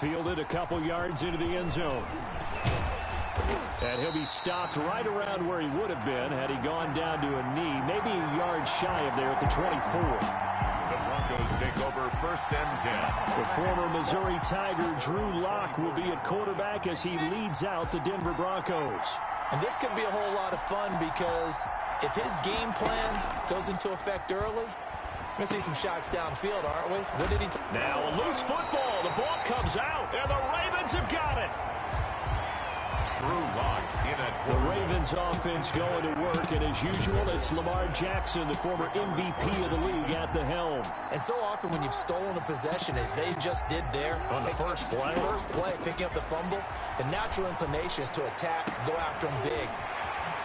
Fielded a couple yards into the end zone. And he'll be stopped right around where he would have been had he gone down to a knee, maybe a yard shy of there at the 24. The Broncos take over 1st and 10. The former Missouri Tiger Drew Lock will be at quarterback as he leads out the Denver Broncos. And this could be a whole lot of fun because if his game plan goes into effect early, we're going to see some shots downfield, aren't we? What did he now a loose football. The ball comes out, and the Ravens have got it. Drew Lock in at the Ravens offense going to work, and as usual, it's Lamar Jackson, the former MVP of the league, at the helm. And so often when you've stolen a possession, as they just did there, on the first play, picking up the fumble, the natural inclination is to attack, go after him big.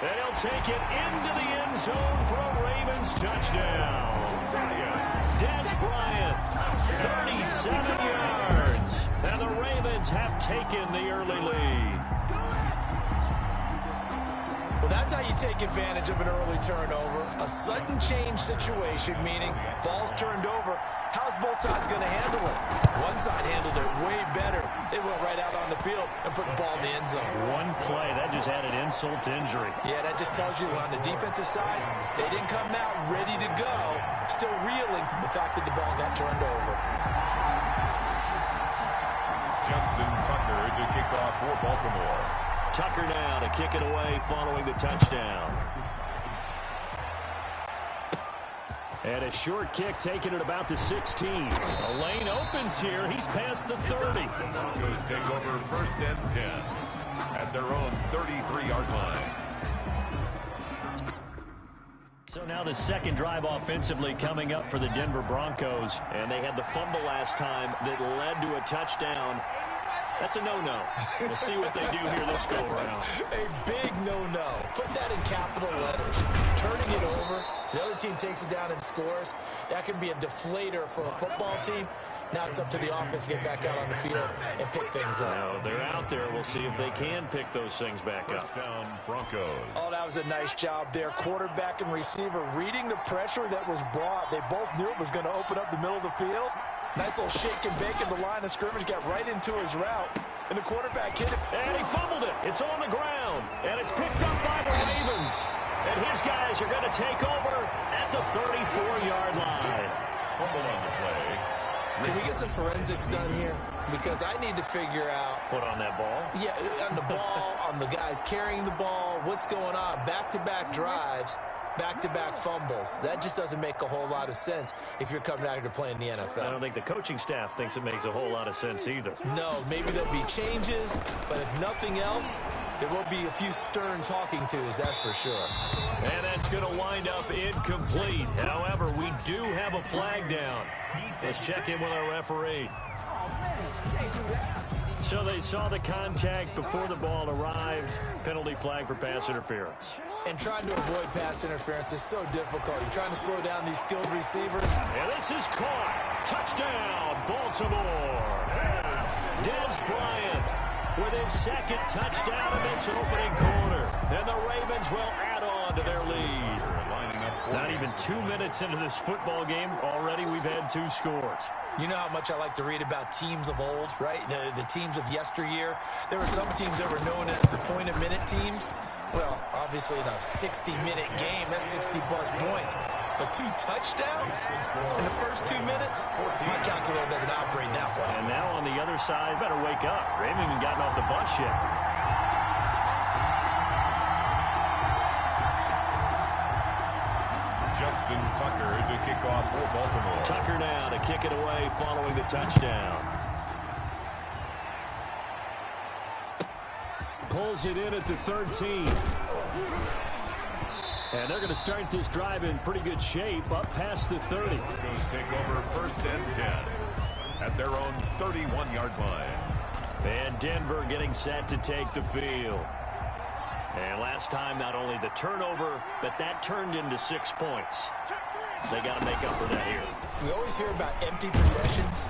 And he'll take it into the end zone for a Ravens touchdown. Des Bryant, 37 yards. And the Ravens have taken the early lead. Well, that's how you take advantage of an early turnover. A sudden change situation, meaning ball's turned over. How's both sides going to handle it? One side handled it way better. They went right out on the field and put the ball in the end zone. One play, that just added insult to injury. Yeah, that just tells you on the defensive side, they didn't come out ready to go, still reeling from the fact that the ball got turned over. Justin Tucker to kick off for Baltimore. Tucker now to kick it away following the touchdown. And a short kick taken at about the 16. A lane opens here. He's past the 30. The Broncos take over 1st and 10 at their own 33-yard line. So now the second drive offensively coming up for the Denver Broncos. And they had the fumble last time that led to a touchdown. That's a no-no. We'll see what they do here this go-around. A big no-no. Put that in capital letters. Turning it over. The other team takes it down and scores. That can be a deflator for a football team. Now it's up to the offense to get back out on the field and pick things up. Now they're out there. We'll see if they can pick those things back up. First down, Broncos. Oh, that was a nice job there. Quarterback and receiver reading the pressure that was brought. They both knew it was going to open up the middle of the field. Nice little shake and bake in the line of scrimmage. Got right into his route. And the quarterback hit it. And he fumbled it. It's on the ground. And it's picked up by the Ravens. And his guys are going to take over at the 34-yard line. Fumble on the play. Can we get some forensics done here? Because I need to figure out. What, on that ball? Yeah, on the ball, on the guys carrying the ball. What's going on? Back-to-back drives. Back-to-back fumbles. That just doesn't make a whole lot of sense if you're coming out here playing the NFL. I don't think the coaching staff thinks it makes a whole lot of sense either. No, maybe there'll be changes, but if nothing else, there will be a few stern talking tos, that's for sure. And that's going to wind up incomplete. However, we do have a flag down. Let's check in with our referee. So they saw the contact before the ball arrived. Penalty flag for pass interference. And trying to avoid pass interference is so difficult. You're trying to slow down these skilled receivers. And this is caught. Touchdown, Baltimore. Des Bryant with his second touchdown in this opening quarter. And the Ravens will add on to their lead. Not even 2 minutes into this football game, already we've had 2 scores. You know how much I like to read about teams of old, right? The teams of yesteryear. There were some teams that were known as the point-a-minute teams. Well, obviously in a 60-minute game, that's 60-plus points. But 2 touchdowns in the first 2 minutes? My calculator doesn't operate that way. And now on the other side, better wake up. They haven't even gotten off the bus yet. Justin Tucker to kick off for Baltimore. Tucker now to kick it away following the touchdown. Pulls it in at the 13. And they're going to start this drive in pretty good shape, up past the 30. Broncos take over 1st and 10 at their own 31-yard line. And Denver getting set to take the field. And last time, not only the turnover, but that turned into 6 points. They got to make up for that here. We always hear about empty possessions,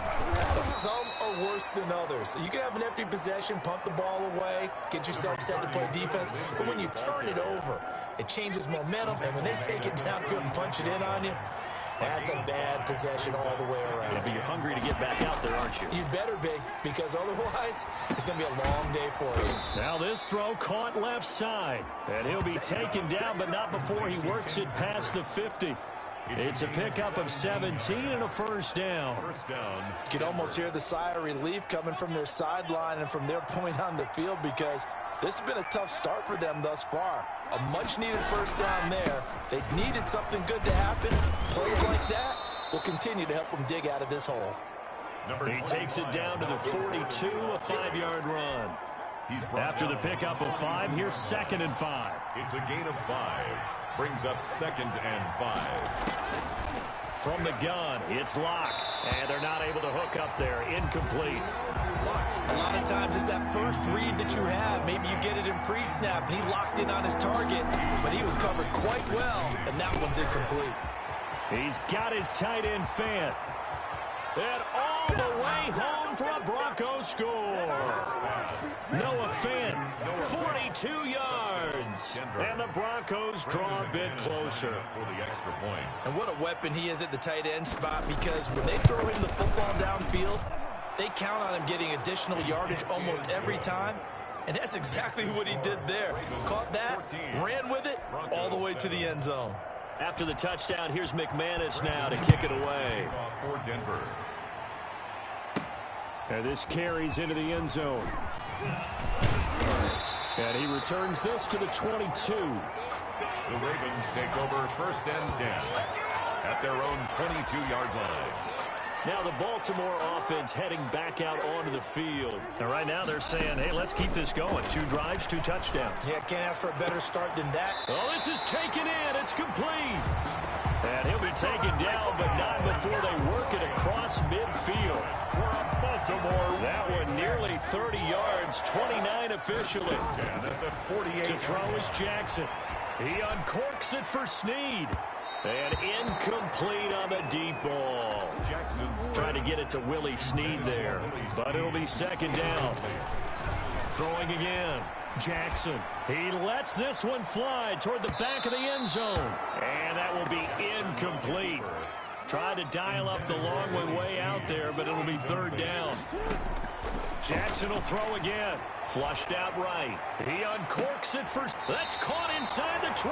but some are worse than others. You can have an empty possession, pump the ball away, get yourself set to play defense, but when you turn it over, it changes momentum, and when they take it downfield and punch it in on you, That's a bad possession all the way around. Yeah, but you're hungry to get back out there, aren't you? You better be, because otherwise it's going to be a long day for you. Now this throw caught left side, and he'll be taken down, but not before he works it past the 50. It's a pickup of 17 and a first down. You can almost hear the sigh of relief coming from their sideline and from their point on the field, because this has been a tough start for them thus far. A much-needed first down there. They needed something good to happen. Plays like that will continue to help them dig out of this hole. He takes it down to the 42, a 5-yard run. After the pickup of 5, here's 2nd and 5. It's a gain of 5. Brings up 2nd and 5. From the gun, it's Locke, and they're not able to hook up there. Incomplete. A lot of times it's that first read that you have. Maybe you get it in pre-snap, and he locked in on his target, but he was covered quite well, and that one's incomplete. He's got his tight end Fant. And all the way home for a Broncos score. Noah Fant, 42 yards. And the Broncos draw a bit closer. For the extra point. And what a weapon he is at the tight end spot, because when they throw him the football downfield, they count on him getting additional yardage almost every time. And that's exactly what he did there. Caught that, ran with it, all the way to the end zone. After the touchdown, here's McManus now to kick it away. For Denver. And this carries into the end zone. And he returns this to the 22. The Ravens take over 1st and 10 at their own 22-yard line. Now the Baltimore offense heading back out onto the field. And right now they're saying, hey, let's keep this going. 2 drives, 2 touchdowns. Yeah, can't ask for a better start than that. Oh, this is taken in. It's complete. And he'll be taken down, but not before they work it across midfield. Baltimore. That one nearly 30 yards, 29 officially. And at the 48. To throw is Jackson. He uncorks it for Snead. And incomplete on the deep ball. Trying to get it to Willie Snead there, but it'll be 2nd down. Throwing again. Jackson. He lets this one fly toward the back of the end zone. And that will be incomplete. Tried to dial up the long way out there, but it'll be 3rd down. Jackson will throw again. Flushed out right. He uncorks it first. That's caught inside the 20.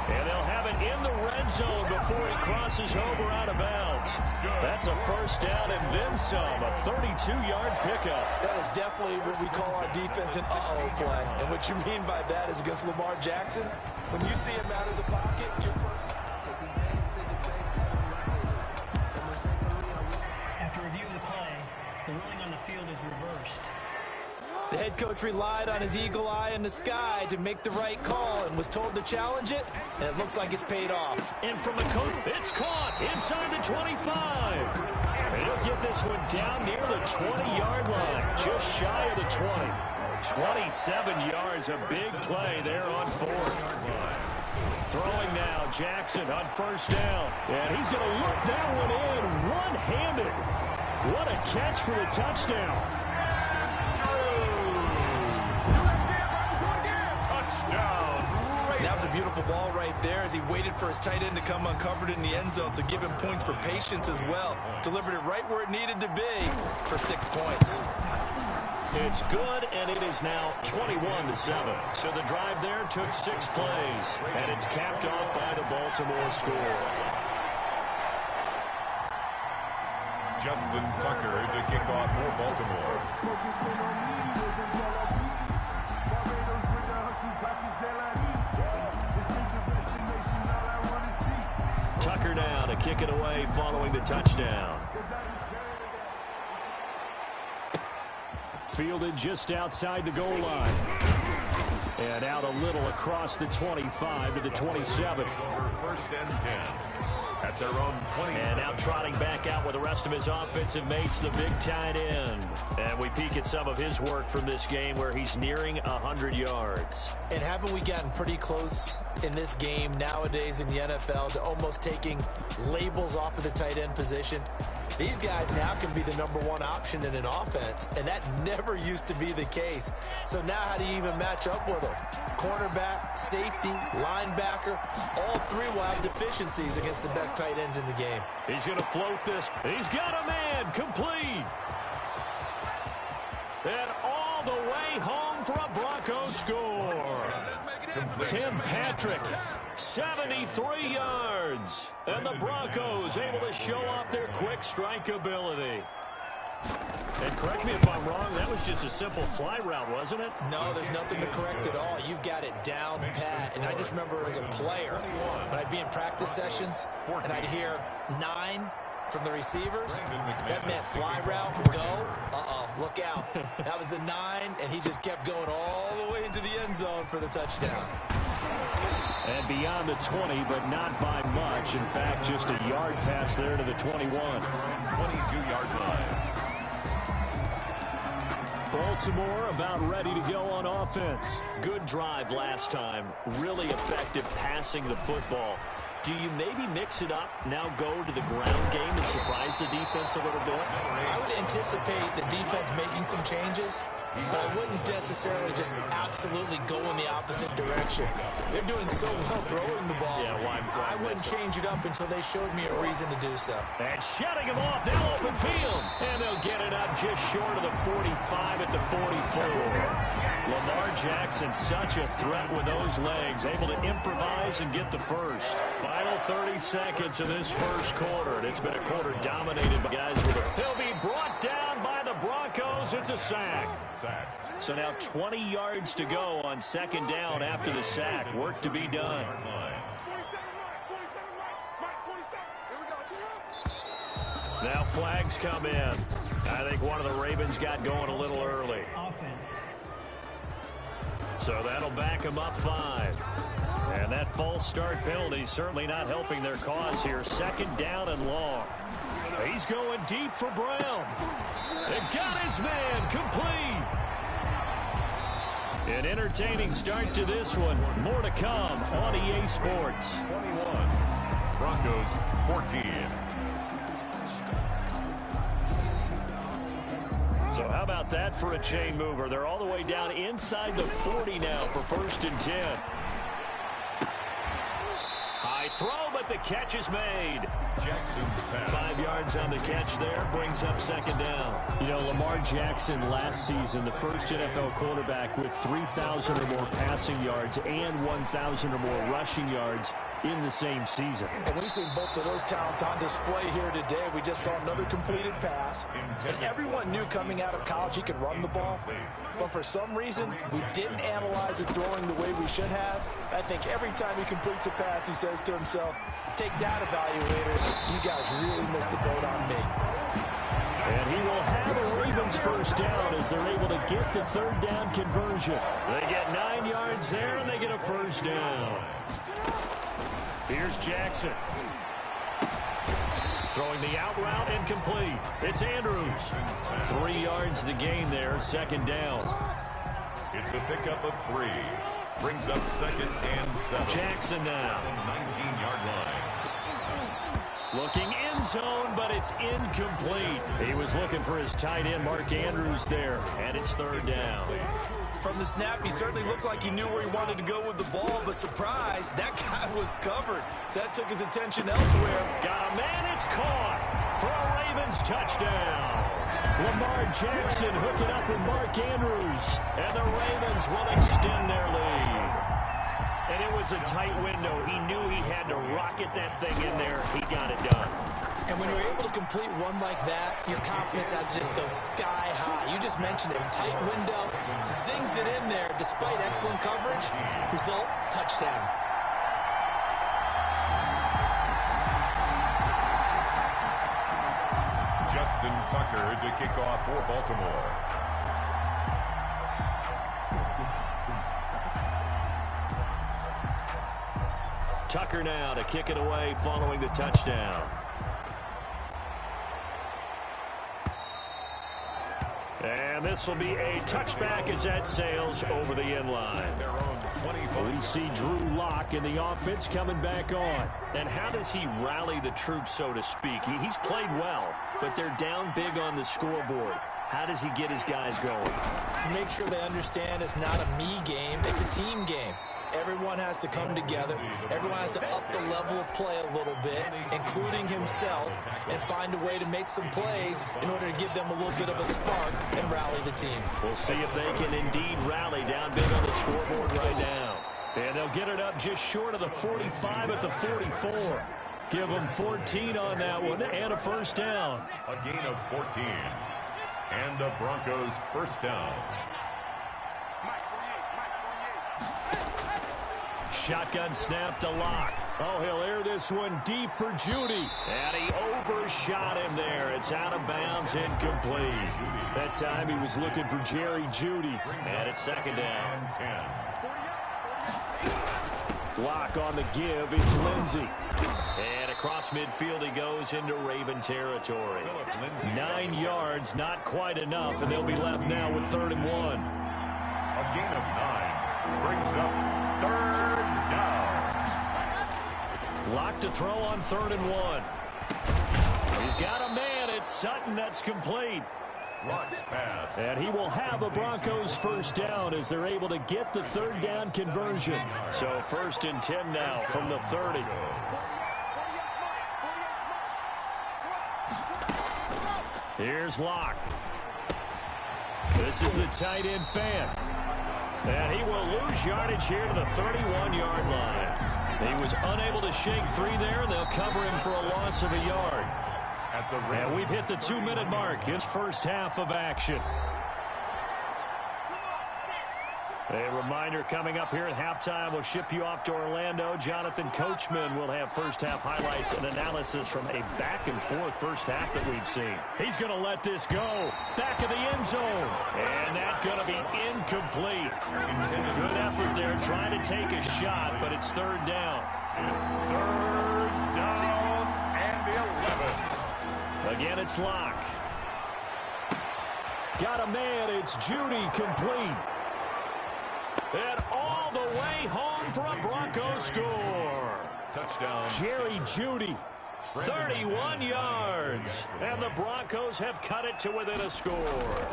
And they'll have it in the red zone before he crosses over out of bounds. That's a first down and then some. A 32-yard pickup. That is definitely what we call our defense an uh-oh play. And what you mean by that is against Lamar Jackson, when you see him out of the pocket, you're first. After review of the play, the ruling on the field is reversed. The head coach relied on his eagle eye in the sky to make the right call and was told to challenge it, and it looks like it's paid off. And from the coach, it's caught inside the 25. And he'll get this one down near the 20-yard line, just shy of the 20. 27 yards, a big play there on 4th. Throwing now, Jackson on 1st down. And he's going to look that one in one-handed. What a catch for the touchdown. That was a beautiful ball right there as he waited for his tight end to come uncovered in the end zone, so give him points for patience as well. Delivered it right where it needed to be for 6 points. It's good, and it is now 21-7. So the drive there took 6 plays, and it's capped off by the Baltimore score. Justin Tucker to kick off for Baltimore. Tucker now to kick it away following the touchdown. Fielded just outside the goal line. And out a little across the 25 to the 27. 1st and 10 at their own 20. And now trotting back out with the rest of his offensive mates, the big tight end. And we peek at some of his work from this game where he's nearing 100 yards. And haven't we gotten pretty close in this game nowadays in the NFL to almost taking labels off of the tight end position. These guys now can be the #1 option in an offense, and that never used to be the case. So now how do you even match up with them? Cornerback, safety, linebacker, all three will have deficiencies against the best tight ends in the game. He's going to float this. He's got a man, complete. And all the way home for a Broncos score. Tim Patrick, 73 yards. And the Broncos able to show off their quick strike ability. And correct me if I'm wrong, that was just a simple fly route, wasn't it? No, there's nothing to correct at all. You've got it down pat. And I just remember as a player, when I'd be in practice sessions, and I'd hear 9 from the receivers, that meant fly route, go, look out. That was the 9, and he just kept going all the way into the end zone for the touchdown. And beyond the 20, but not by much. In fact, just a yard pass there to the 21. 22-yard line. Baltimore about ready to go on offense. Good drive last time. Really effective passing the football. Do you maybe mix it up, now go to the ground game and surprise the defense a little bit? I would anticipate the defense making some changes, but I wouldn't necessarily just absolutely go in the opposite direction. They're doing so well throwing the ball. Yeah, I wouldn't change it up until they showed me a reason to do so. And shutting him off, now open field. And they'll get it up just short of the 45 at the 44. Lamar Jackson, such a threat with those legs, able to improvise and get the first. Final 30 seconds of this first quarter, and it's been a quarter dominated by guys with it. He'll be brought down by the Broncos. It's a sack. So now 20 yards to go on second down after the sack. Work to be done. Now flags come in. I think one of the Ravens got going a little early. Offense. So that'll back them up 5. And that false start penalty certainly not helping their cause here. Second down and long. He's going deep for Brown. And got his man complete. An entertaining start to this one. More to come on EA Sports. 21. Broncos 14. So how about that for a chain mover? They're all the way down inside the 40 now for 1st and 10. High throw, but the catch is made. Jackson's pass. 5 yards on the catch there, brings up second down. You know, Lamar Jackson last season, the first NFL quarterback with 3,000 or more passing yards and 1,000 or more rushing yards in the same season. And we've seen both of those talents on display here today. We just saw another completed pass. And everyone knew coming out of college he could run the ball. But for some reason, we didn't analyze the throwing the way we should have. I think every time he completes a pass, he says to himself, take that, evaluators. You guys really missed the boat on me. And he will have a Ravens first down as they're able to get the third down conversion. They get 9 yards there, and they get a first down. Here's Jackson. Throwing the out route incomplete. It's Andrews. 3 yards the gain there, second down. It's a pickup of 3. Brings up 2nd and 7. Jackson now. 19-yard line. Looking end zone, but it's incomplete. He was looking for his tight end, Mark Andrews, there, and it's third down. From the snap, he certainly looked like he knew where he wanted to go with the ball, but surprise, that guy was covered. So that took his attention elsewhere. Got a man, it's caught for a Ravens touchdown. Lamar Jackson hooking up with Mark Andrews, and the Ravens will extend their lead. And it was a tight window. He knew he had to rocket that thing in there. He got it done. And when you're able to complete one like that, your confidence has to just go sky high. You just mentioned it. Tight window, zings it in there despite excellent coverage. Result, touchdown. Justin Tucker to kick off for Baltimore. Tucker now to kick it away following the touchdown. And this will be a touchback as that sails over the end line. We see Drew Lock in the offense coming back on. And how does he rally the troops, so to speak? He's played well, but they're down big on the scoreboard. How does he get his guys going? Make sure they understand it's not a me game, it's a team game. Everyone has to come together. Everyone has to up the level of play a little bit, including himself, and find a way to make some plays in order to give them a little bit of a spark and rally the team. We'll see if they can indeed rally down big on the scoreboard right now. And they'll get it up just short of the 45 at the 44. Give them 14 on that one and a first down. A gain of 14. And the Broncos first down. Shotgun snap to Lock. Oh, he'll air this one deep for Judy. And he overshot him there. It's out of bounds, incomplete. That time he was looking for Jerry Judy. And it's second down. Lock on the give. It's Lindsey. And across midfield he goes into Raven territory. 9 yards, not quite enough, and they'll be left now with 3rd and 1. A gain of 9 brings up 3rd down. Lock to throw on 3rd and 1. He's got a man. It's Sutton. That's complete. Lock's pass. And he will have a Broncos first down as they're able to get the 3rd down conversion. So 1st and 10 now from the 30. Here's Lock. This is the tight end fan. And he will lose yardage here to the 31-yard line. He was unable to shake free there, and they'll cover him for a loss of a yard. And we've hit the 2-minute mark. It's first half of action. A reminder coming up here at halftime. We'll ship you off to Orlando. Jonathan Coachman will have first half highlights and analysis from a back-and-forth first half that we've seen. He's going to let this go. Back of the end zone. And that's going to be incomplete. Good effort there trying to take a shot, but it's 3rd down. It's 3rd down and 11. Again, it's Lock. Got a man. It's Judy, complete. And all the way home for a Broncos score. Touchdown. Jerry Judy, 31 yards. And the Broncos have cut it to within a score.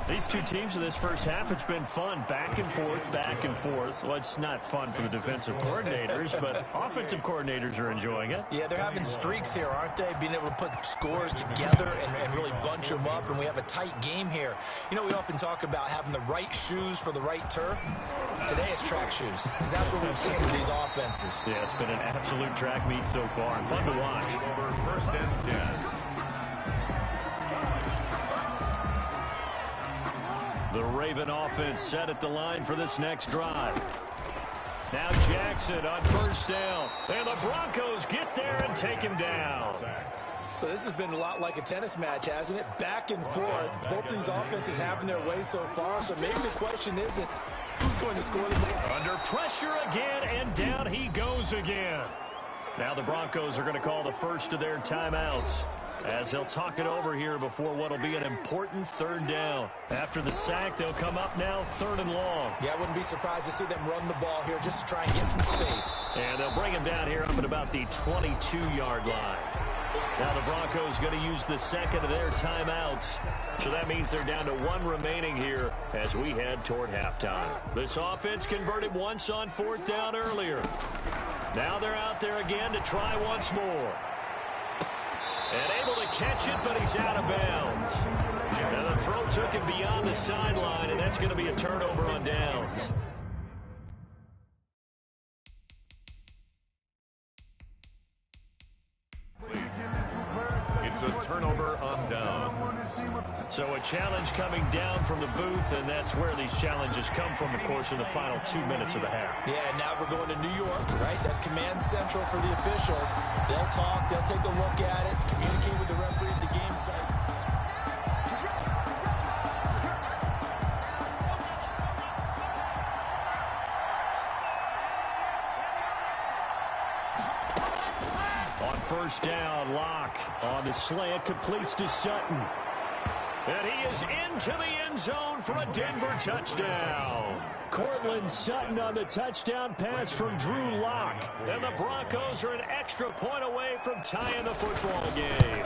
These two teams in this first half, it's been fun. Back and forth, back and forth. Well, it's not fun for the defensive coordinators, but offensive coordinators are enjoying it. Yeah, they're having streaks here, aren't they? Being able to put scores together and really bunch them up, and we have a tight game here. You know, we often talk about having the right shoes for the right turf. Today it's track shoes, because that's what we've seen with these offenses. Yeah, it's been an absolute track meet so far, and fun to watch. Over 1st and 10. The Raven offense set at the line for this next drive. Now Jackson on first down. And the Broncos get there and take him down. So this has been a lot like a tennis match, hasn't it? Back and forth. Both these offenses having their way so far. So maybe the question isn't who's going to score the ball. Under pressure again, and down he goes again. Now the Broncos are going to call the first of their timeouts, as they'll talk it over here before what will be an important 3rd down. After the sack, they'll come up now 3rd and long. Yeah, I wouldn't be surprised to see them run the ball here just to try and get some space. And they'll bring him down here up at about the 22-yard line. Now the Broncos going to use the second of their timeouts. So that means they're down to 1 remaining here as we head toward halftime. This offense converted once on 4th down earlier. Now they're out there again to try once more. And able to catch it, but he's out of bounds. Now the throw took him beyond the sideline, and that's going to be a turnover on downs. It's a turnover on down. So a challenge coming down from the booth, and that's where these challenges come from, of course, in the final 2 minutes of the half. Yeah, now we're going to New York, right? That's command central for the officials. They'll talk, they'll take a look at it, communicate with the referee at the game site. On first down, Lock on the slant, completes to Sutton. And he is into the end zone for a Denver touchdown. Cortland Sutton on the touchdown pass from Drew Lock. And the Broncos are an extra point away from tying the football game.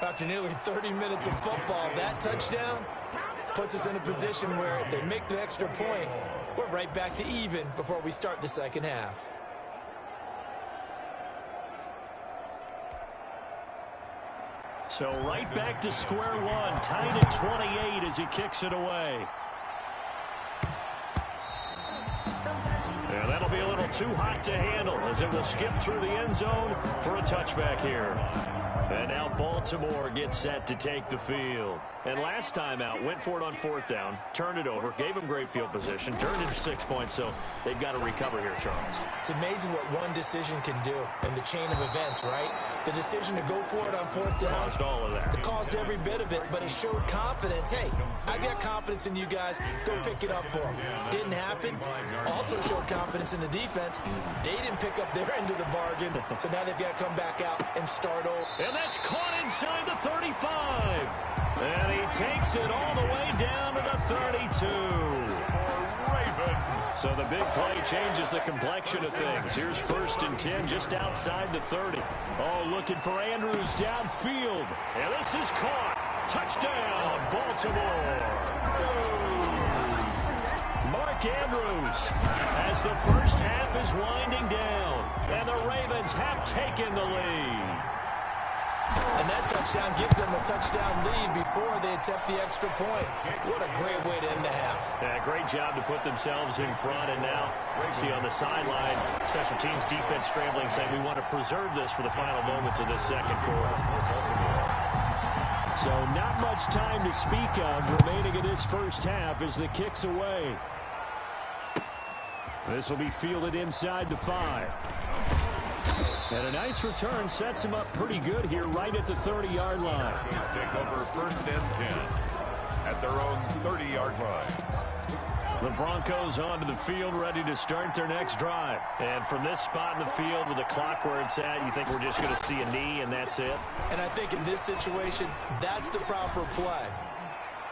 After nearly 30 minutes of football, that touchdown puts us in a position where if they make the extra point, we're right back to even before we start the second half. So right back to square one, tied at 28 as he kicks it away. And that'll be a little too hot to handle as it will skip through the end zone for a touchback here. And now Baltimore gets set to take the field. And last time out, went for it on fourth down, turned it over, gave them great field position, turned it to 6 points, so they've got to recover here, Charles. It's amazing what one decision can do in the chain of events, right? The decision to go for it on fourth down. Caused all of that. It caused every bit of it, but it showed confidence. Hey, I got confidence in you guys. Go pick it up for them. Didn't happen. Also showed confidence in the defense. They didn't pick up their end of the bargain, so now they've got to come back out and start over. And that's caught inside the 35. And he takes it all the way down to the 32. So the big play changes the complexion of things. Here's 1st and 10 just outside the 30. Oh, looking for Andrews downfield. And this is caught. Touchdown, Baltimore. Mark Andrews as the first half is winding down. And the Ravens have taken the lead. And that touchdown gives them a touchdown lead before they attempt the extra point. What a great way to end the half. Yeah, great job to put themselves in front. And now, see on the sideline, special teams defense scrambling, saying we want to preserve this for the final moments of this second quarter. So not much time to speak of remaining in this first half as the kick's away. This will be fielded inside the 5. And a nice return sets him up pretty good here right at the 30-yard line. Take over 1st and 10 at their own 30-yard line. The Broncos onto the field ready to start their next drive. And from this spot in the field with the clock where it's at, you think we're just going to see a knee and that's it? And I think in this situation, that's the proper play.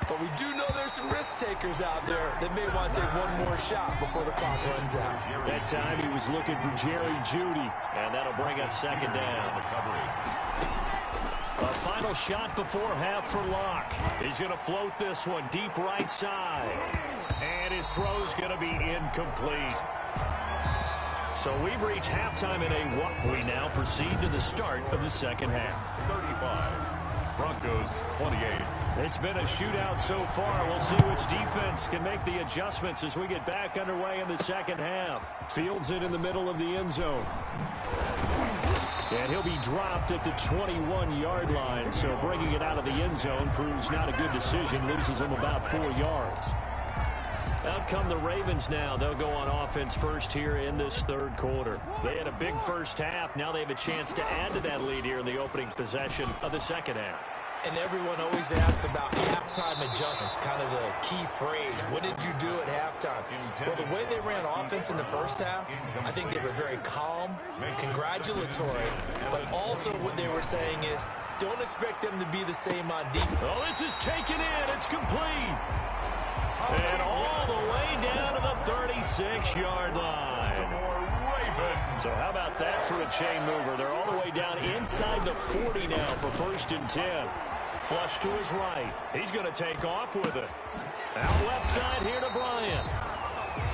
But we do know there's some risk takers out there that may want to take one more shot before the clock runs out. That time he was looking for Jerry Jeudy, and that'll bring up 2nd down. A final shot before half for Locke. He's going to float this one deep right side. And his throw's going to be incomplete. So we've reached halftime in a what we now proceed to the start of the second half. 35. Broncos 28. It's been a shootout so far. We'll see which defense can make the adjustments as we get back underway in the second half. Fields it in the middle of the end zone. And he'll be dropped at the 21-yard line. So bringing it out of the end zone proves not a good decision. Loses him about 4 yards. Out come the Ravens now. They'll go on offense first here in this third quarter. They had a big first half. Now they have a chance to add to that lead here in the opening possession of the second half. And everyone always asks about halftime adjustments, kind of the key phrase. What did you do at halftime? Well, the way they ran offense in the first half, I think they were very calm, congratulatory, but also what they were saying is don't expect them to be the same on defense. Oh, this is taken in. It's complete. And all the way down to the 36-yard line. So how about that for a chain mover? They're all the way down inside the 40 now for 1st and 10. Flush to his right. He's going to take off with it. Out left side here to Bryant.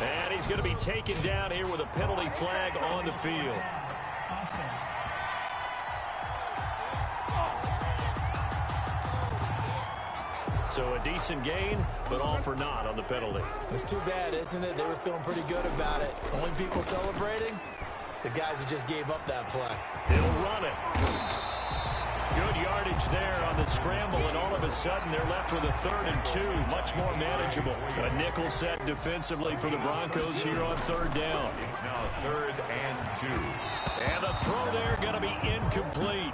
And he's going to be taken down here with a penalty flag on the field. So a decent gain, but all for naught on the penalty. It's too bad, isn't it? They were feeling pretty good about it. Only people celebrating? The guys who just gave up that play. He'll run it. Good yardage there on the scramble, and all of a sudden they're left with a 3rd and 2, much more manageable. A nickel set defensively for the Broncos here on 3rd down. It's now 3rd and 2. And the throw there going to be incomplete.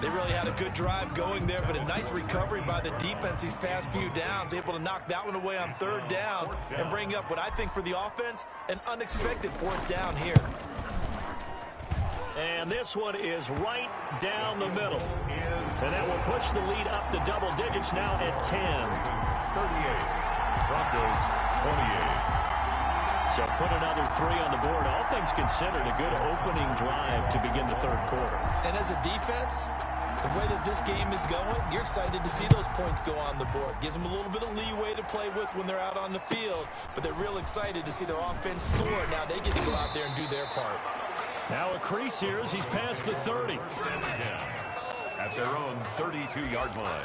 They really had a good drive going there, but a nice recovery by the defense these past few downs, able to knock that one away on 3rd down and bring up what I think for the offense, an unexpected 4th down here. And this one is right down the middle. And that will push the lead up to double digits now at 10. 38. Broncos 28. So put another 3 on the board. All things considered, a good opening drive to begin the third quarter. And as a defense, the way that this game is going, you're excited to see those points go on the board. Gives them a little bit of leeway to play with when they're out on the field, but they're real excited to see their offense score. Now they get to go out there and do their part. Now a crease here as he's past the 30. At their own 32-yard line.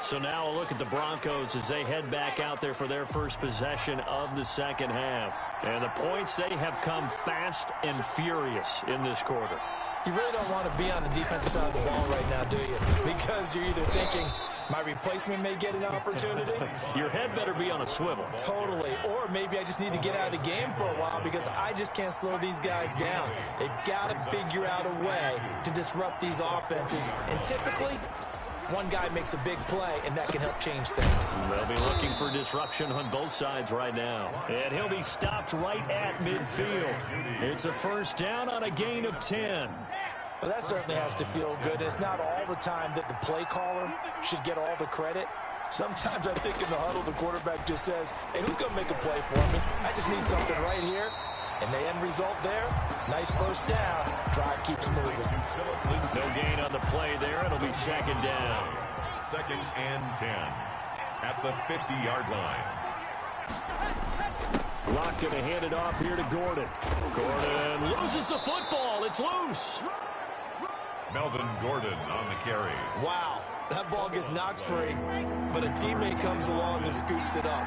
So now a look at the Broncos as they head back out there for their first possession of the second half. And the points, they have come fast and furious in this quarter. You really don't want to be on the defensive side of the ball right now, do you? Because you're either thinking, my replacement may get an opportunity. Your head better be on a swivel. Totally. Or maybe I just need to get out of the game for a while because I just can't slow these guys down. They've got to figure out a way to disrupt these offenses. And typically, one guy makes a big play, and that can help change things. They'll be looking for disruption on both sides right now. And he'll be stopped right at midfield. It's a first down on a gain of 10. Well, that certainly has to feel good. It's not all the time that the play caller should get all the credit. Sometimes I think in the huddle, the quarterback just says, hey, who's going to make a play for me? I just need something right here. And the end result there, nice first down. Drive keeps moving. No gain on the play there. It'll be second down. 2nd and 10 at the 50-yard line. Locke going to hand it off here to Gordon. Gordon loses the football. It's loose. Melvin Gordon on the carry. Wow, that ball gets knocked free, but a teammate comes along and scoops it up.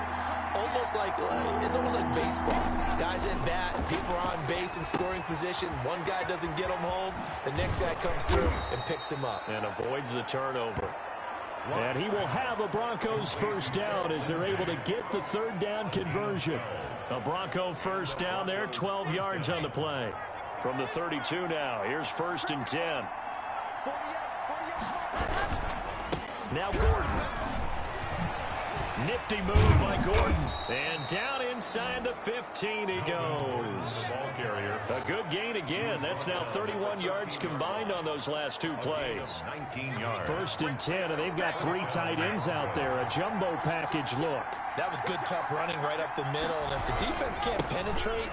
It's almost like baseball. Guys at bat, people are on base in scoring position. One guy doesn't get him home. The next guy comes through and picks him up. And avoids the turnover. And he will have a Broncos first down as they're able to get the third down conversion. A Bronco first down there, 12 yards on the play. From the 32 now, here's 1st and 10. Now Gordon. Nifty move by Gordon. And down inside the 15 he goes. Ball carrier. A good gain again. That's now 31 yards combined on those last 2 plays. 19 yards. 1st and 10, and they've got 3 tight ends out there. A jumbo package look. That was good, tough running right up the middle. And if the defense can't penetrate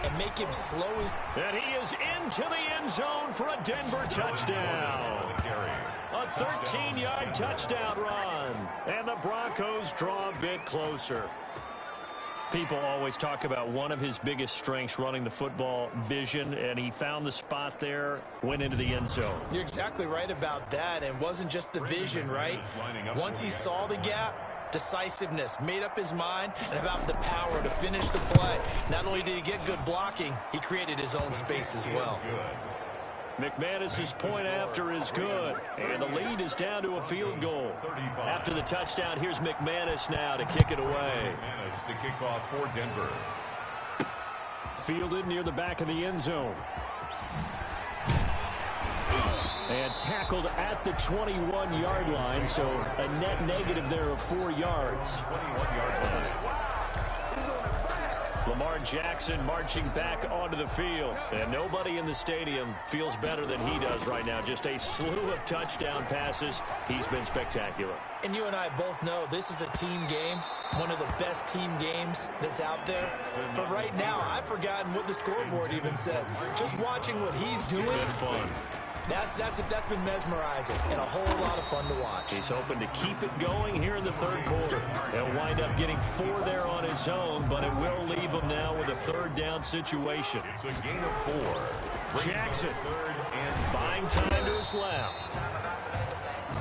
and make him slow his... And he is into the end zone for a Denver touchdown. A 13-yard touchdown run. And the Broncos draw a bit closer. People always talk about one of his biggest strengths running the football, vision, and he found the spot there, went into the end zone. You're exactly right about that, and it wasn't just the vision, right? Once he saw the gap, decisiveness, made up his mind, and about the power to finish the play. Not only did he get good blocking, he created his own space as well. McManus's point after is good, and the lead is down to a field goal. After the touchdown, here's McManus now to kick it away. McManus to kick off for Denver. Fielded near the back of the end zone. And tackled at the 21-yard line, so a net negative there of 4 yards. 21-yard line. Lamar Jackson marching back onto the field. And nobody in the stadium feels better than he does right now. Just a slew of touchdown passes. He's been spectacular. And you and I both know this is a team game, one of the best team games that's out there. But right now, I've forgotten what the scoreboard even says. Just watching what he's doing. Good fun. That's been mesmerizing and a whole lot of fun to watch. He's hoping to keep it going here in the third quarter. He'll wind up getting 4 there on his own, but it will leave him now with a third down situation. It's a gain of 4. Jackson buying time to his left.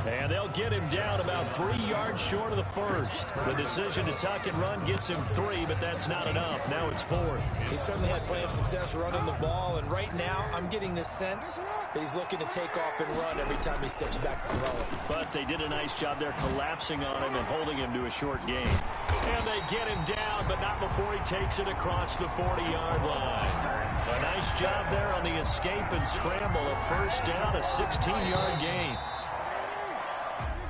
And they'll get him down about 3 yards short of the first. The decision to tuck and run gets him 3, but that's not enough. Now it's 4th. He certainly had plenty of success running the ball, and right now I'm getting this sense that he's looking to take off and run every time he steps back to throw it. But they did a nice job there collapsing on him and holding him to a short gain. And they get him down, but not before he takes it across the 40-yard line. A nice job there on the escape and scramble. A first down, a 16-yard gain.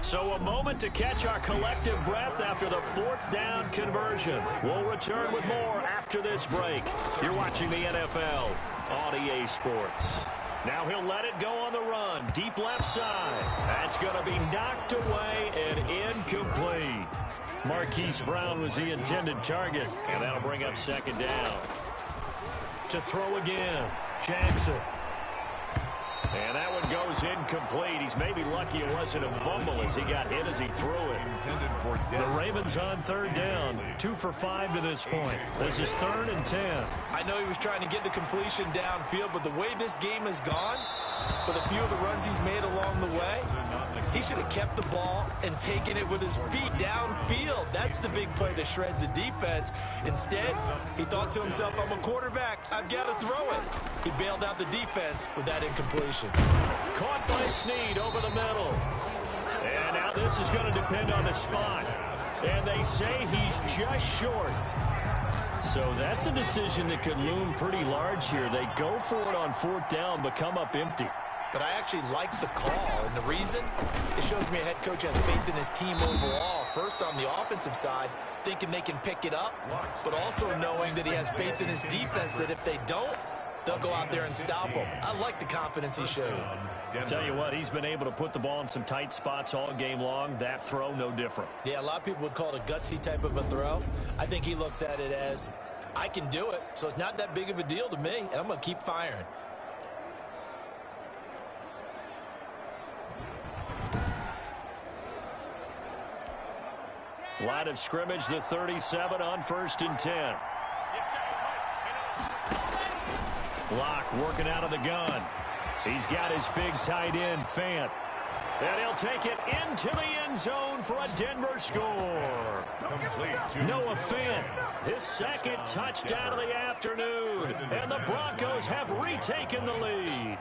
So a moment to catch our collective breath after the 4th down conversion. We'll return with more after this break. You're watching the NFL on EA Sports. Now he'll let it go on the run. Deep left side. That's going to be knocked away and incomplete. Marquise Brown was the intended target, and that'll bring up second down. To throw again, Jackson. And that one goes incomplete. He's maybe lucky it wasn't a fumble as he got hit as he threw it. The Ravens on third down. 2 for 5 to this point. This is 3rd and 10. I know he was trying to get the completion downfield, but the way this game has gone, with a few of the runs he's made along the way, he should have kept the ball and taken it with his feet downfield. That's the big play that shreds a defense. Instead, he thought to himself, I'm a quarterback. I've got to throw it. He bailed out the defense with that incompletion. Caught by Snead over the middle. And now this is going to depend on the spot. And they say he's just short. So that's a decision that could loom pretty large here. They go for it on 4th down, but come up empty. But I actually like the call, and the reason? It shows me a head coach has faith in his team overall. First, on the offensive side, thinking they can pick it up, but also knowing that he has faith in his defense that if they don't, they'll go out there and stop him. I like the confidence he showed. Tell you what, he's been able to put the ball in some tight spots all game long. That throw, no different. Yeah, a lot of people would call it a gutsy type of a throw. I think he looks at it as, I can do it, so it's not that big of a deal to me, and I'm going to keep firing. Line of scrimmage, the 37 on 1st and 10. Locke working out of the gun. He's got his big tight end, Fant. And he'll take it into the end zone for a Denver score. Noah Fant, his 2nd touchdown of the afternoon. And the Broncos have retaken the lead.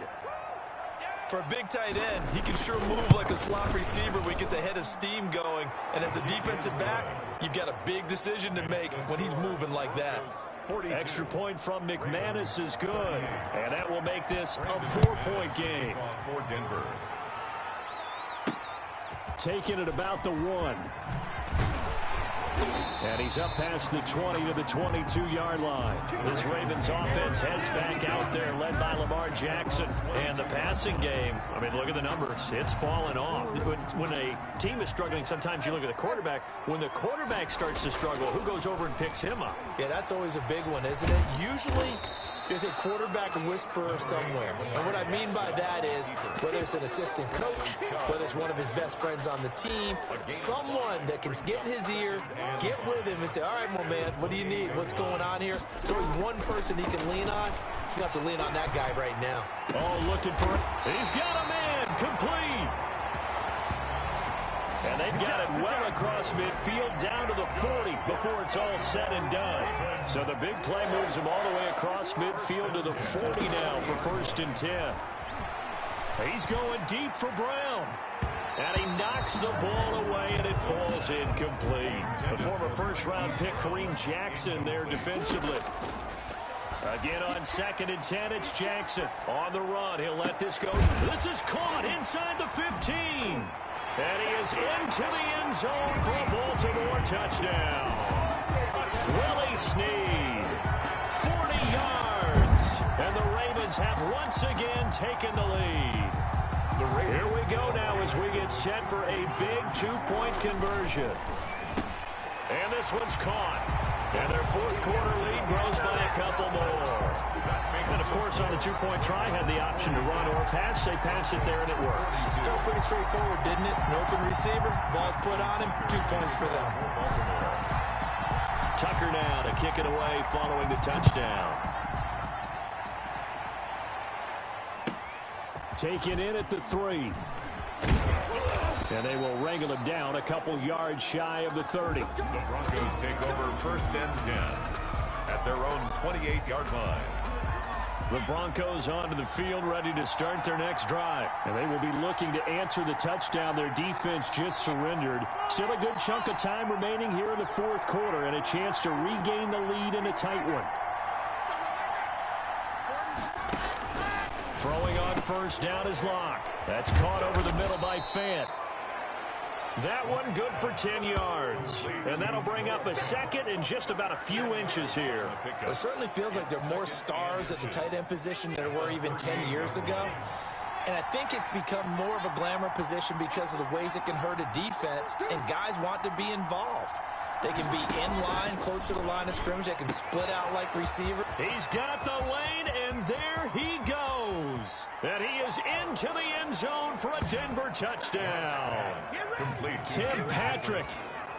For a big tight end, he can sure move like a slot receiver when he gets a head of steam going. And as a defensive back, you've got a big decision to make when he's moving like that. Extra point from McManus is good. And that will make this a 4-point game. For Denver. Taking it about the 1. And he's up past the 20 to the 22-yard line. This Ravens offense heads back out there, led by Lamar Jackson. And the passing game, I mean, look at the numbers. It's fallen off. When a team is struggling, sometimes you look at the quarterback. When the quarterback starts to struggle, who goes over and picks him up? Yeah, that's always a big one, isn't it? Usually, there's a quarterback whisperer somewhere. And what I mean by that is, whether it's an assistant coach, whether it's one of his best friends on the team, someone that can get in his ear, get with him and say, all right, my man, what do you need? What's going on here? So there's one person he can lean on. He's going to have to lean on that guy right now. Oh, looking for it. He's got a man. Complete. And they've got it well across midfield down to the 40 before it's all said and done. So the big play moves him all the way across midfield to the 40 now for 1st and 10. He's going deep for Brown. And he knocks the ball away, and it falls incomplete. The former first-round pick, Kareem Jackson, there defensively. Again on 2nd and 10, it's Jackson. On the run, he'll let this go. This is caught inside the 15. And he is into the end zone for a Baltimore touchdown. Willie Snead, 40 yards. And the Ravens have once again taken the lead. Here we go now as we get set for a big 2-point conversion. And this one's caught. And their 4th quarter lead grows by a couple more. And, of course, on the 2-point try, had the option to run or pass. They pass it there, and it works. Felt pretty straightforward, didn't it? An open receiver, ball's put on him, 2 points for them. Tucker now to kick it away following the touchdown. Taken in at the 3. And they will wrangle him down a couple yards shy of the 30. The Broncos take over 1st and 10 at their own 28-yard line. The Broncos onto the field, ready to start their next drive. And they will be looking to answer the touchdown their defense just surrendered. Still a good chunk of time remaining here in the 4th quarter and a chance to regain the lead in a tight one. Throwing on 1st down is Locke. That's caught over the middle by Fant. That one good for 10 yards. And that'll bring up a second and just about a few inches here. It certainly feels like there are more stars at the tight end position than there were even 10 years ago. And I think it's become more of a glamour position because of the ways it can hurt a defense, and guys want to be involved. They can be in line, close to the line of scrimmage. They can split out like receiver. He's got the lane, and there he goes. And he is into the end zone for a Denver touchdown. Complete. Tim Patrick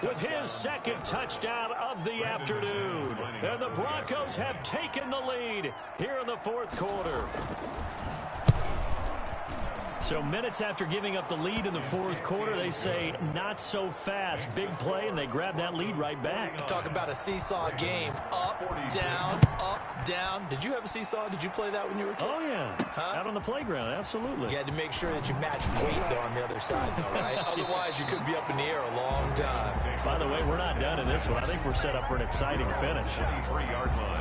with his second touchdown of the afternoon. And the Broncos have taken the lead here in the fourth quarter. So minutes after giving up the lead in the fourth quarter, they say not so fast. Big play, and they grab that lead right back. Talk about a seesaw game. Up, down, up, down. Did you have a seesaw? Did you play that when you were a kid? Oh, yeah. Huh? Out on the playground, absolutely. You had to make sure that you matched weight, though, on the other side, though, right? Otherwise, you could be up in the air a long time. By the way, we're not done in this one. I think we're set up for an exciting finish. 23-yard line.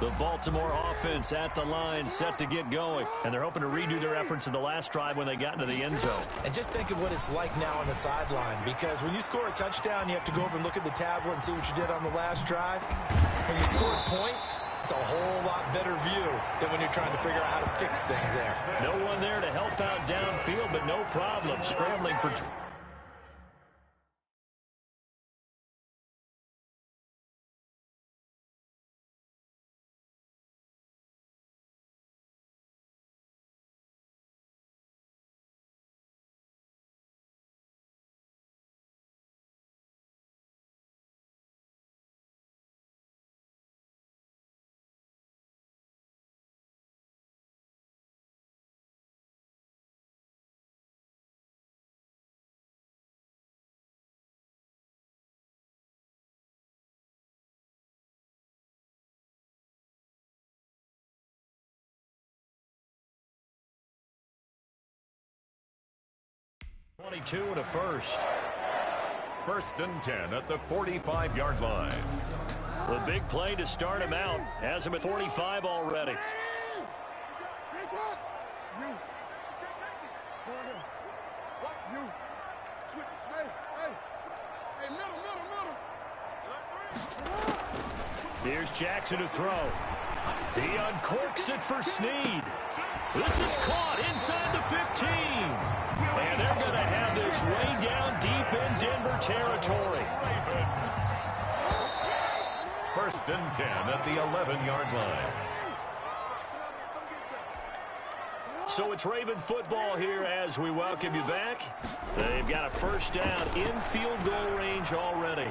The Baltimore offense at the line, set to get going. And they're hoping to redo their efforts in the last drive when they got into the end zone. And just think of what it's like now on the sideline. Because when you score a touchdown, you have to go over and look at the tablet and see what you did on the last drive. When you scored points, it's a whole lot better view than when you're trying to figure out how to fix things there. No one there to help out downfield, but no problem. Scrambling for... .22 and a first. First and 10 at the 45-yard line. The big play to start him out. Has him at 45 already. Here's Jackson to throw. He uncorks it for Snead. This is caught inside the 15. And they're going to have this way down deep in Denver territory. First and 10 at the 11-yard line. So it's Raven football here as we welcome you back. They've got a first down in field goal range already.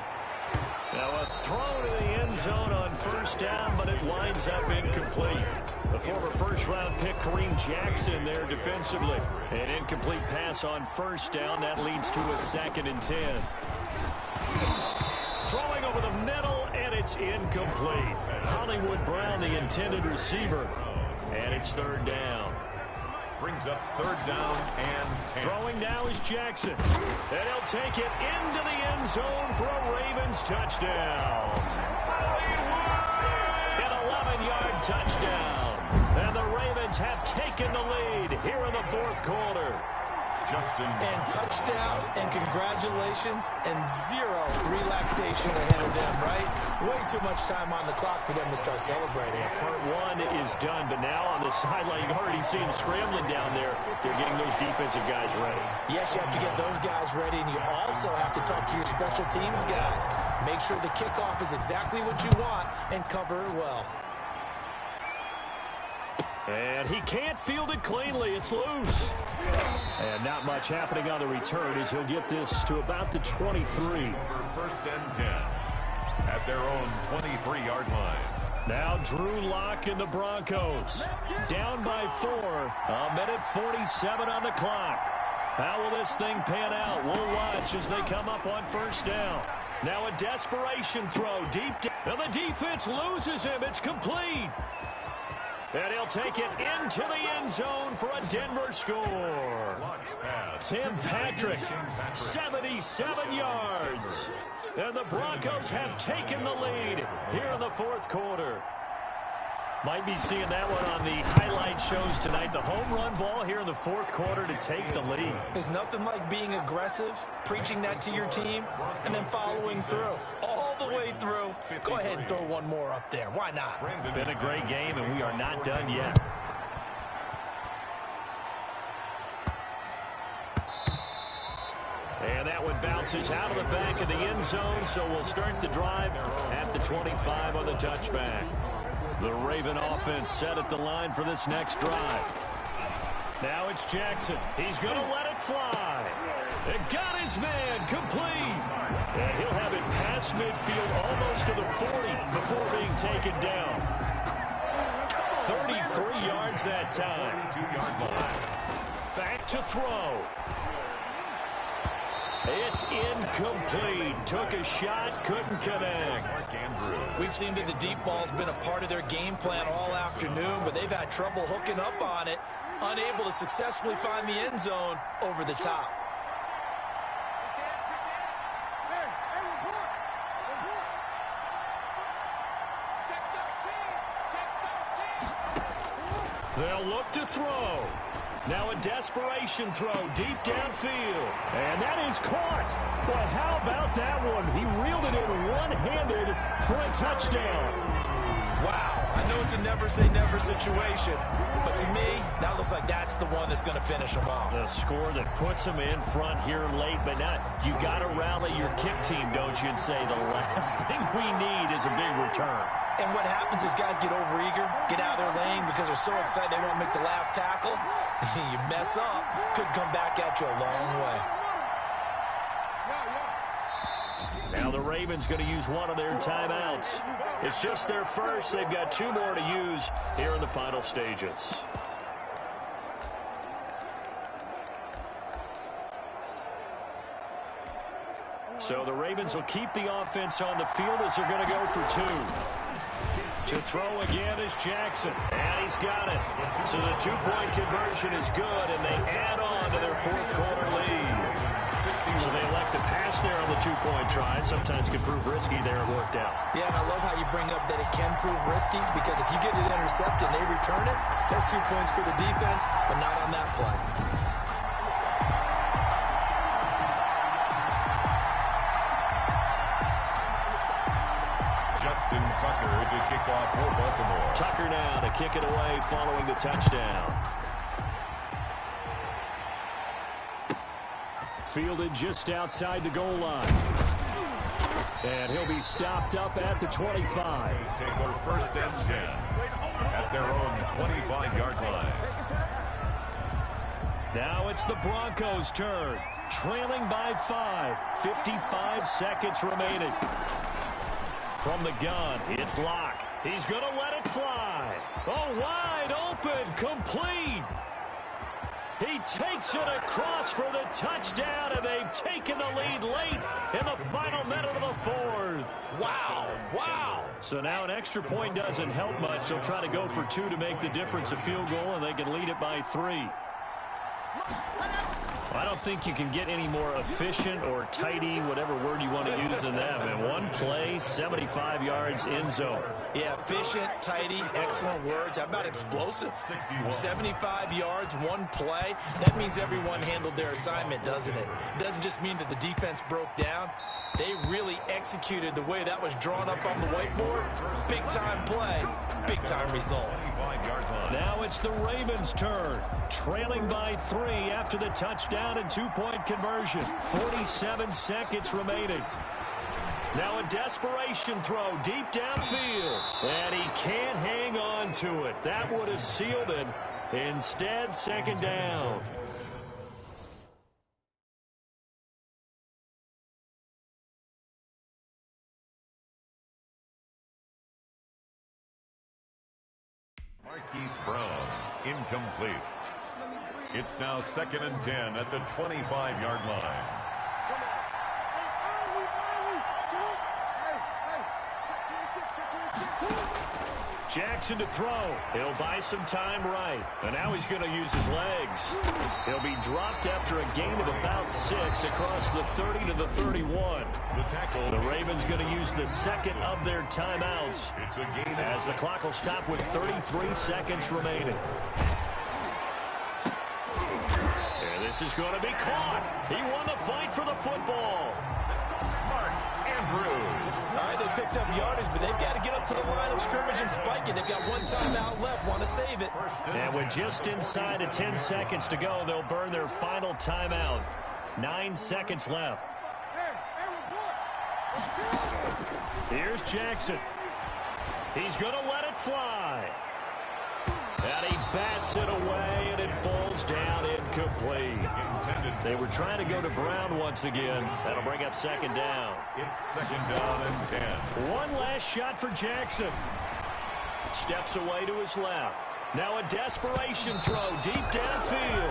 Now a throw to the end zone on first down, but it winds up incomplete. The former first-round pick Kareem Jackson there defensively. An incomplete pass on first down. That leads to a second and 10. Throwing over the middle, and it's incomplete. Hollywood Brown, the intended receiver. And it's third down. Brings up third down and 10. Throwing now is Jackson. And he'll take it into the end zone for a Ravens touchdown. An 11-yard touchdown. And the Ravens have taken the lead here in the fourth quarter. And touchdown and congratulations and zero relaxation ahead of them, right? Way too much time on the clock for them to start celebrating. Part one is done, but now on the sideline, you already see them scrambling down there. They're getting those defensive guys ready. Yes, you have to get those guys ready, and you also have to talk to your special teams guys. Make sure the kickoff is exactly what you want and cover it well. And he can't field it cleanly. It's loose. And not much happening on the return as he'll get this to about the 23. First and 10 at their own 23-yard line. Now Drew Lock and the Broncos. Down by 4. A minute 47 on the clock. How will this thing pan out? We'll watch as they come up on first down. Now a desperation throw deep down. And the defense loses him. It's complete. And he'll take it into the end zone for a Denver score. Tim Patrick, 77 yards. And the Broncos have taken the lead here in the fourth quarter. Might be seeing that one on the highlight shows tonight. The home run ball here in the fourth quarter to take the lead. There's nothing like being aggressive, preaching that to your team, and then following through. All the way through. Go ahead and throw one more up there. Why not? Been a great game, and we are not done yet. And that one bounces out of the back of the end zone, so we'll start the drive at the 25 on the touchback. The Raven offense set at the line for this next drive. Now it's Jackson. He's going to let it fly. It got his man complete. And he'll have it past midfield almost to the 40 before being taken down. 33 yards that time. 32-yard line. Back to throw. It's incomplete. Took a shot, couldn't connect. We've seen that the deep ball's been a part of their game plan all afternoon, but they've had trouble hooking up on it, unable to successfully find the end zone over the top. They'll look to throw. Now a desperation throw deep downfield. And that is caught. But how about that one? He reeled it in one-handed for a touchdown. Wow. I know it's a never-say-never situation, but to me, that looks like that's the one that's going to finish them off. The score that puts them in front here late, but not. You got to rally your kick team, don't you, and say the last thing we need is a big return. And what happens is guys get overeager, get out of their lane because they're so excited they won't make the last tackle. You mess up, could come back at you a long way. Now the Ravens going to use one of their timeouts. It's just their first. They've got two more to use here in the final stages. So the Ravens will keep the offense on the field as they're going to go for two. To throw again is Jackson. And he's got it. So the two-point conversion is good, and they add on to their fourth quarter lead. So they elect to pass there on the two-point try. Sometimes can prove risky there. It worked out. Yeah, and I love how you bring up that it can prove risky, because if you get it intercepted and they return it, that's 2 points for the defense, but not on that play. Tucker to kick off for Baltimore. Tucker now to kick it away following the touchdown. Fielded just outside the goal line. And he'll be stopped up at the 25. Take over first and 10 at their own 25-yard line. Now it's the Broncos' turn. Trailing by 5. 55 seconds remaining. From the gun, it's Locke. He's going to let it fly. Oh, wide open, complete. He takes it across for the touchdown, and they've taken the lead late in the final minute of the fourth. Wow, wow. So now an extra point doesn't help much. They'll try to go for two to make the difference a field goal, and they can lead it by 3. I don't think you can get any more efficient or tidy, whatever word you want to use in that. And one play, 75 yards, end zone. Yeah, efficient, tidy, excellent words. How about explosive? 75 yards, one play. That means everyone handled their assignment, doesn't it? It doesn't just mean that the defense broke down. They really executed the way that was drawn up on the whiteboard. Big-time play, big-time result. Now it's the Ravens' turn. Trailing by 3 after the touchdown and 2-point conversion. 47 seconds remaining. Now a desperation throw deep downfield. And he can't hang on to it. That would have sealed it. Instead, second down. Marquise Brown, incomplete. It's now 2nd and 10 at the 25-yard line. Jackson to throw. He'll buy some time right. And now he's going to use his legs. He'll be dropped after a gain of about 6 across the 30 to the 31. The Ravens going to use the second of their timeouts as the clock will stop with 33 seconds remaining. And this is going to be caught. He won the fight for the football. All right, they picked up yardage, but they've got to get up to the line of scrimmage and spike it. They've got one timeout left, want to save it. And with just inside of 10 seconds to go, they'll burn their final timeout. 9 seconds left. Here's Jackson. He's going to let it fly. And he bats it away, and it falls down incomplete. They were trying to go to Brown once again. That'll bring up second down. It's second down and 10. One last shot for Jackson. Steps away to his left. Now a desperation throw deep downfield.